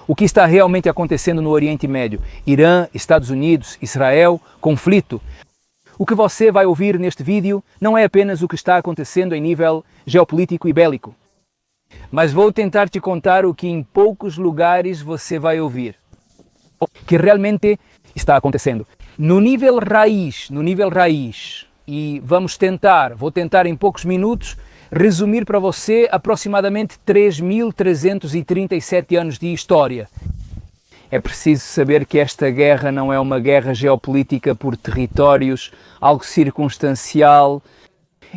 O que está realmente acontecendo no Oriente Médio? Irã, Estados Unidos, Israel, conflito. O que você vai ouvir neste vídeo não é apenas o que está acontecendo em nível geopolítico e bélico, mas vou tentar te contar o que em poucos lugares você vai ouvir, o que realmente está acontecendo. No nível raiz, e vou tentar em poucos minutos resumir para você aproximadamente 3.337 anos de história. É preciso saber que esta guerra não é uma guerra geopolítica por territórios, algo circunstancial.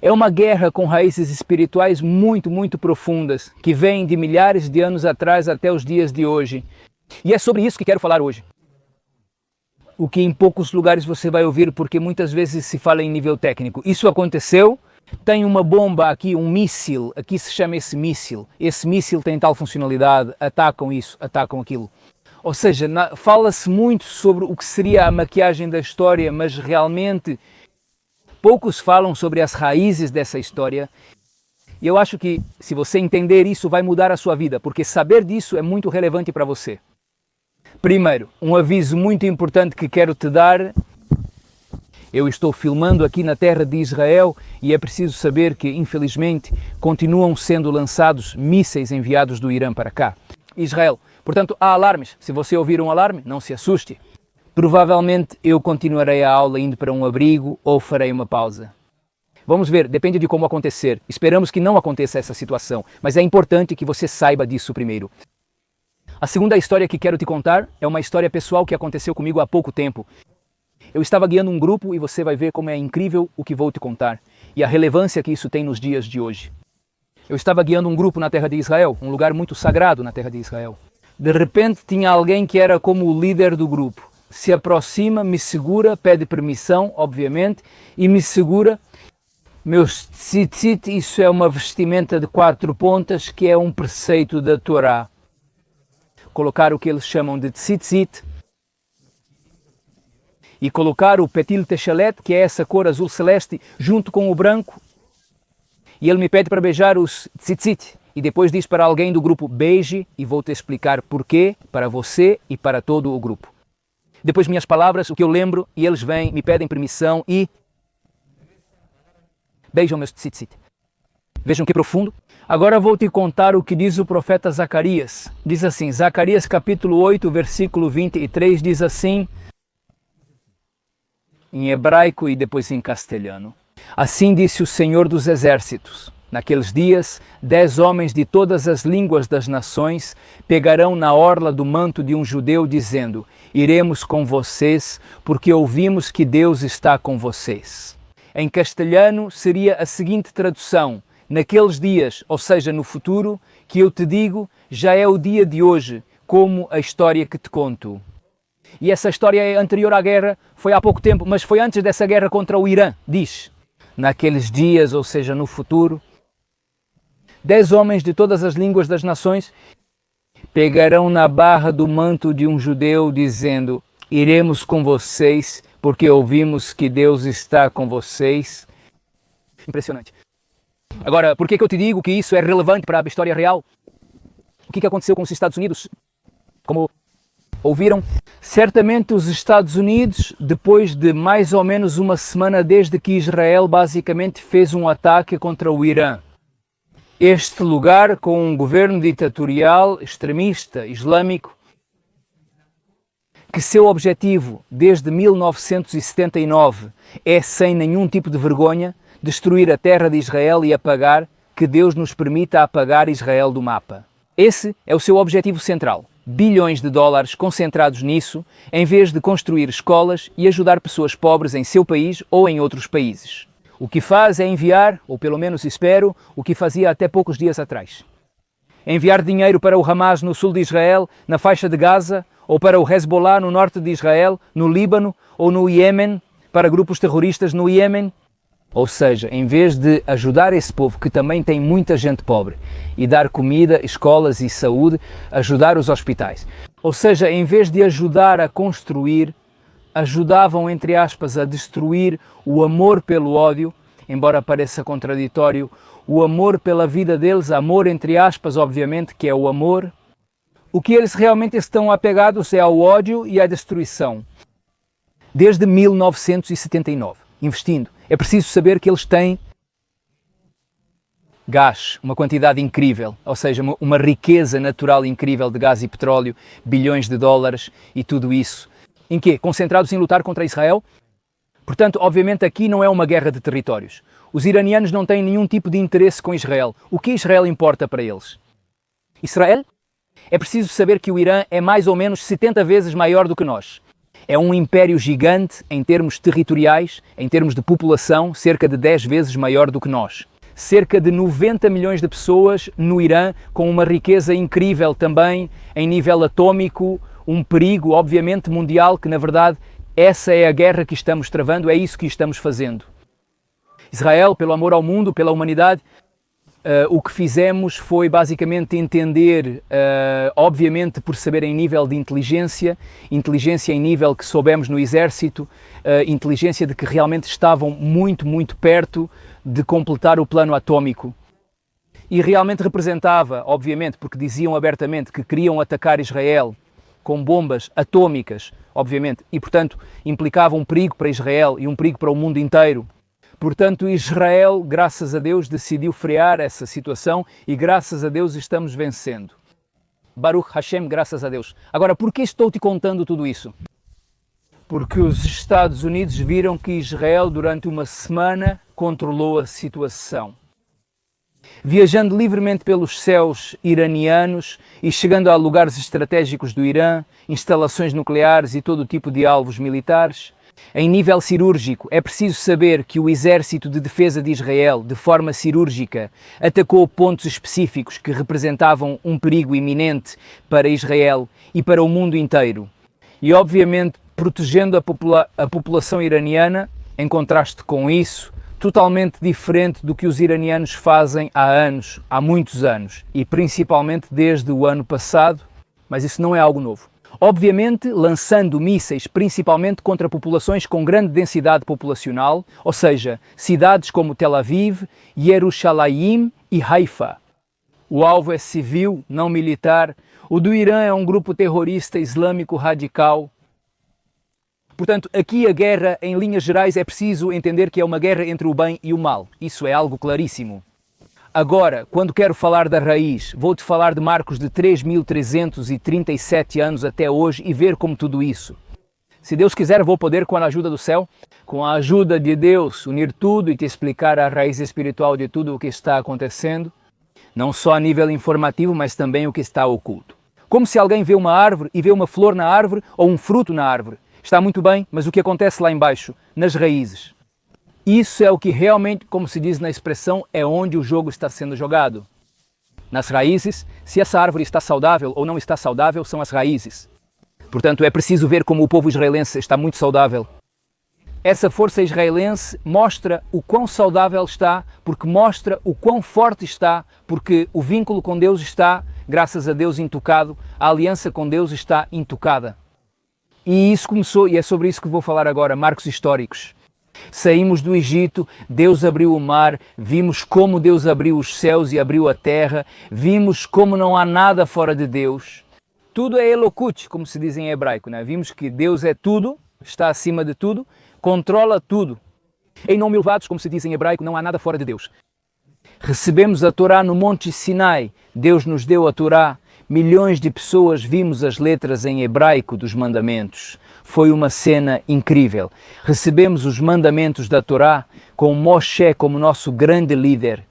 É uma guerra com raízes espirituais muito profundas, que vêm de milhares de anos atrás até os dias de hoje. E é sobre isso que quero falar hoje. O que em poucos lugares você vai ouvir, porque muitas vezes se fala em nível técnico. Isso aconteceu, tem uma bomba aqui, um míssil, aqui se chama esse míssil tem tal funcionalidade, atacam isso, atacam aquilo. Ou seja, fala-se muito sobre o que seria a maquiagem da história, mas realmente poucos falam sobre as raízes dessa história. E eu acho que se você entender isso, vai mudar a sua vida, porque saber disso é muito relevante para você. Primeiro, um aviso muito importante que quero te dar. Eu estou filmando aqui na terra de Israel e é preciso saber que, infelizmente, continuam sendo lançados mísseis enviados do Irã para cá. Israel. Portanto, há alarmes. Se você ouvir um alarme, não se assuste. Provavelmente eu continuarei a aula indo para um abrigo ou farei uma pausa. Vamos ver, depende de como acontecer. Esperamos que não aconteça essa situação, mas é importante que você saiba disso primeiro. A segunda história que quero te contar é uma história pessoal que aconteceu comigo há pouco tempo. Eu estava guiando um grupo e você vai ver como é incrível o que vou te contar e a relevância que isso tem nos dias de hoje. Eu estava guiando um grupo na terra de Israel, um lugar muito sagrado na terra de Israel. De repente tinha alguém que era como o líder do grupo. Se aproxima, me segura, pede permissão, obviamente, e me segura. Meus tzitzit, isso é uma vestimenta de 4 pontas que é um preceito da Torá. Colocar o que eles chamam de tzitzit e colocar o petil techelet, que é essa cor azul celeste, junto com o branco. E ele me pede para beijar os tzitzit. E depois diz para alguém do grupo, beije, e vou te explicar porquê, para você e para todo o grupo. Depois minhas palavras, o que eu lembro, e eles vêm, me pedem permissão e beijam meus tzitzit. Vejam que profundo. Agora vou te contar o que diz o profeta Zacarias. Diz assim, Zacarias capítulo 8, versículo 23, diz assim, em hebraico e depois em castelhano. Assim disse o Senhor dos Exércitos. Naqueles dias, 10 homens de todas as línguas das nações pegarão na orla do manto de um judeu, dizendo, iremos com vocês, porque ouvimos que Deus está com vocês. Em castelhano seria a seguinte tradução, naqueles dias, ou seja, no futuro, que eu te digo, já é o dia de hoje, como a história que te conto. E essa história é anterior à guerra, foi há pouco tempo, mas foi antes dessa guerra contra o Irã, diz. Naqueles dias, ou seja, no futuro, 10 homens de todas as línguas das nações pegarão na barra do manto de um judeu, dizendo, iremos com vocês, porque ouvimos que Deus está com vocês. Impressionante. Agora, por que eu te digo que isso é relevante para a história real? O que aconteceu com os Estados Unidos? Como ouviram? Certamente os Estados Unidos, depois de mais ou menos uma semana desde que Israel basicamente fez um ataque contra o Irã. Este lugar com um governo ditatorial, extremista, islâmico, que seu objetivo desde 1979 é, sem nenhum tipo de vergonha, destruir a terra de Israel e apagar, que Deus nos permita apagar Israel do mapa. Esse é o seu objetivo central. Bilhões de dólares concentrados nisso, em vez de construir escolas e ajudar pessoas pobres em seu país ou em outros países. O que faz é enviar, ou pelo menos espero, o que fazia até poucos dias atrás. Enviar dinheiro para o Hamas no sul de Israel, na faixa de Gaza, ou para o Hezbollah no norte de Israel, no Líbano ou no Iêmen, para grupos terroristas no Iêmen. Ou seja, em vez de ajudar esse povo, que também tem muita gente pobre, e dar comida, escolas e saúde, ajudar os hospitais. Ou seja, em vez de ajudar a construir, ajudavam, entre aspas, a destruir o amor pelo ódio, embora pareça contraditório, o amor pela vida deles, amor entre aspas, obviamente, que é o amor O que eles realmente estão apegados é ao ódio e à destruição. Desde 1979, investindo. É preciso saber que eles têm gás, uma quantidade incrível, ou seja, uma riqueza natural incrível de gás e petróleo, bilhões de dólares e tudo isso. Em quê? Concentrados em lutar contra Israel? Portanto, obviamente aqui não é uma guerra de territórios. Os iranianos não têm nenhum tipo de interesse com Israel. O que Israel importa para eles? Israel? É preciso saber que o Irã é mais ou menos 70 vezes maior do que nós. É um império gigante em termos territoriais, em termos de população, cerca de 10 vezes maior do que nós. Cerca de 90 milhões de pessoas no Irã, com uma riqueza incrível também em nível atômico, um perigo, obviamente, mundial, que na verdade essa é a guerra que estamos travando, é isso que estamos fazendo. Israel, pelo amor ao mundo, pela humanidade, o que fizemos foi basicamente entender, obviamente por saber em nível de inteligência em nível que soubemos no exército, inteligência de que realmente estavam muito perto de completar o plano atômico. E realmente representava, obviamente, porque diziam abertamente que queriam atacar Israel com bombas atômicas, obviamente, e portanto implicava um perigo para Israel e um perigo para o mundo inteiro. Portanto, Israel, graças a Deus, decidiu frear essa situação e graças a Deus estamos vencendo. Baruch Hashem, graças a Deus. Agora, por que estou te contando tudo isso? Porque os Estados Unidos viram que Israel, durante uma semana, controlou a situação. Viajando livremente pelos céus iranianos e chegando a lugares estratégicos do Irã, instalações nucleares e todo tipo de alvos militares, em nível cirúrgico, é preciso saber que o Exército de Defesa de Israel, de forma cirúrgica, atacou pontos específicos que representavam um perigo iminente para Israel e para o mundo inteiro. E, obviamente, protegendo a população iraniana, em contraste com isso, totalmente diferente do que os iranianos fazem há anos, há muitos anos, e principalmente desde o ano passado, mas isso não é algo novo. Obviamente, lançando mísseis principalmente contra populações com grande densidade populacional, ou seja, cidades como Tel Aviv, Yerushalayim e Haifa. O alvo é civil, não militar. O do Irã é um grupo terrorista islâmico radical. Portanto, aqui a guerra, em linhas gerais, é preciso entender que é uma guerra entre o bem e o mal. Isso é algo claríssimo. Agora, quando quero falar da raiz, vou-te falar de marcos de 3.337 anos até hoje e ver como tudo isso. Se Deus quiser, vou poder, com a ajuda do céu, com a ajuda de Deus, unir tudo e te explicar a raiz espiritual de tudo o que está acontecendo, não só a nível informativo, mas também o que está oculto. Como se alguém vê uma árvore e vê uma flor na árvore ou um fruto na árvore. Está muito bem, mas o que acontece lá embaixo, nas raízes? Isso é o que realmente, como se diz na expressão, é onde o jogo está sendo jogado. Nas raízes, se essa árvore está saudável ou não está saudável, são as raízes. Portanto, é preciso ver como o povo israelense está muito saudável. Essa força israelense mostra o quão saudável está, porque mostra o quão forte está, porque o vínculo com Deus está, graças a Deus, intocado, a aliança com Deus está intocada. E isso começou, e é sobre isso que vou falar agora, marcos históricos. Saímos do Egito, Deus abriu o mar, vimos como Deus abriu os céus e abriu a terra, vimos como não há nada fora de Deus. Tudo é Elokut, como se diz em hebraico, né? Vimos que Deus é tudo, está acima de tudo, controla tudo. Em não milvados, como se diz em hebraico, não há nada fora de Deus. Recebemos a Torá no Monte Sinai, Deus nos deu a Torá. Milhões de pessoas vimos as letras em hebraico dos mandamentos. Foi uma cena incrível. Recebemos os mandamentos da Torá com Moshe como nosso grande líder.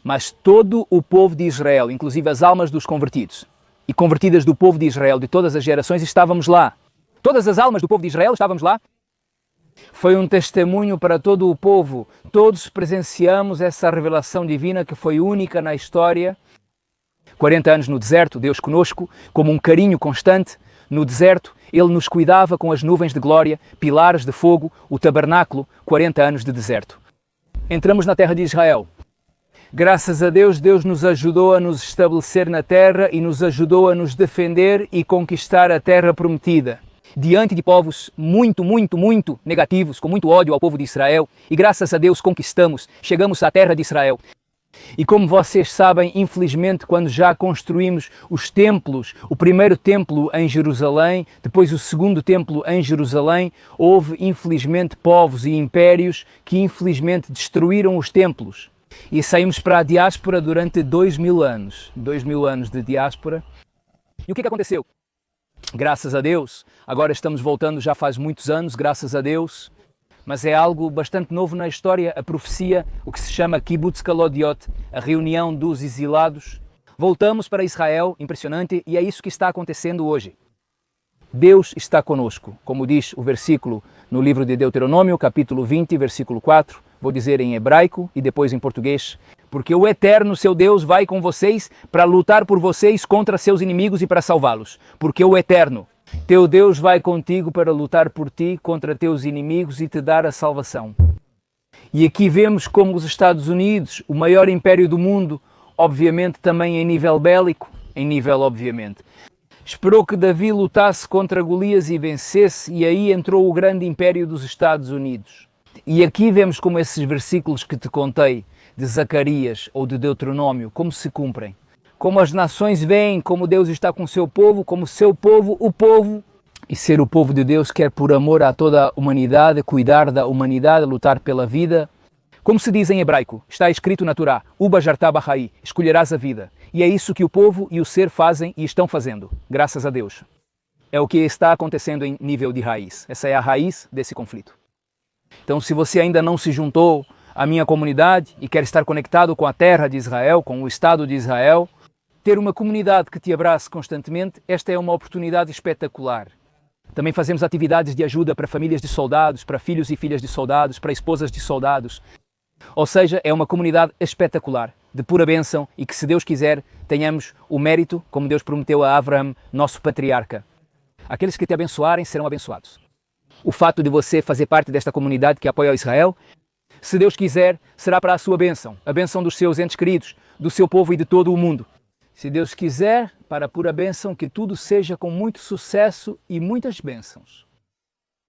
Mas todo o povo de Israel, inclusive as almas dos convertidos e convertidas do povo de Israel de todas as gerações, estávamos lá. Todas as almas do povo de Israel estávamos lá. Foi um testemunho para todo o povo. Todos presenciamos essa revelação divina que foi única na história. 40 anos no deserto, Deus conosco, como um carinho constante. No deserto, Ele nos cuidava com as nuvens de glória, pilares de fogo, o tabernáculo, 40 anos de deserto. Entramos na terra de Israel. Graças a Deus, Deus nos ajudou a nos estabelecer na terra e nos ajudou a nos defender e conquistar a terra prometida. Diante de povos muito negativos, com muito ódio ao povo de Israel, e graças a Deus conquistamos, chegamos à terra de Israel. E como vocês sabem, infelizmente, quando já construímos os templos, o primeiro templo em Jerusalém, depois o segundo templo em Jerusalém, houve infelizmente povos e impérios que infelizmente destruíram os templos. E saímos para a diáspora durante 2000 anos. 2000 anos de diáspora. E o que aconteceu? Graças a Deus, agora estamos voltando já faz muitos anos, graças a Deus, mas é algo bastante novo na história, a profecia, o que se chama Kibbutz Kalodiot, a reunião dos exilados. Voltamos para Israel, impressionante, e é isso que está acontecendo hoje. Deus está conosco, como diz o versículo no livro de Deuteronômio, capítulo 20, versículo 4, vou dizer em hebraico e depois em português, porque o Eterno, seu Deus, vai com vocês para lutar por vocês contra seus inimigos e para salvá-los. Porque o Eterno, teu Deus, vai contigo para lutar por ti contra teus inimigos e te dar a salvação. E aqui vemos como os Estados Unidos, o maior império do mundo, obviamente também em nível bélico, esperou que Davi lutasse contra Golias e vencesse, e aí entrou o grande império dos Estados Unidos. E aqui vemos como esses versículos que te contei, de Zacarias ou de Deuteronômio, como se cumprem. Como as nações veem, como Deus está com o seu povo, como seu povo, o povo. E ser o povo de Deus quer por amor a toda a humanidade, cuidar da humanidade, lutar pela vida. Como se diz em hebraico, está escrito na Torá, Uba jartá bahai, escolherás a vida. E é isso que o povo e o ser fazem e estão fazendo, graças a Deus. É o que está acontecendo em nível de raiz. Essa é a raiz desse conflito. Então, se você ainda não se juntou à minha comunidade e quer estar conectado com a terra de Israel, com o Estado de Israel, ter uma comunidade que te abrace constantemente, esta é uma oportunidade espetacular. Também fazemos atividades de ajuda para famílias de soldados, para filhos e filhas de soldados, para esposas de soldados. Ou seja, é uma comunidade espetacular, de pura bênção e que, se Deus quiser, tenhamos o mérito, como Deus prometeu a Abraão, nosso patriarca. Aqueles que te abençoarem serão abençoados. O fato de você fazer parte desta comunidade que apoia Israel, se Deus quiser, será para a sua bênção, a bênção dos seus entes queridos, do seu povo e de todo o mundo. Se Deus quiser, para a pura bênção, que tudo seja com muito sucesso e muitas bênçãos.